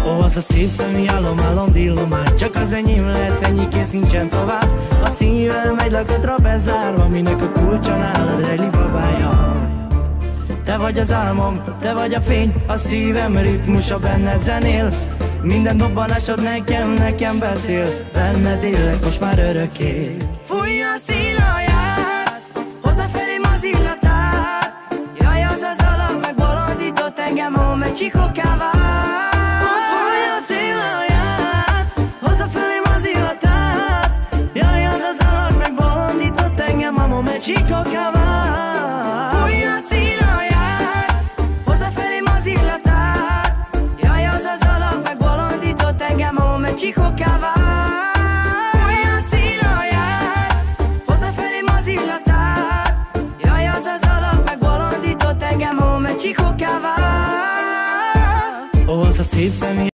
Ó, az a szép szemű álom, dillomás, csak az enyém lehet, ennyi kész, nincsen tovább. A szívem egy lakatra bezárva, minek a kulcsa nálad rejli babája. Te vagy az álmom, te vagy a fény, a szívem ritmusa, benned zenél. Minden dobbanásod nekem beszél, benned élek most már örökké. Fújja a szél alját, hozza felém az illatát. Jaj, az az alak megbolondított engem, ahol egy csikokká vált. Fújja a szél alját, hozza felém az illatát. Jaj, az az alak megbolondított engem, ahol egy csikokká vált. Fújja a szél alját, hozza felém az illatát. Jaj, az az alak megbolondított engem, ahol egy csikokká vált. Ó, az a szép személy.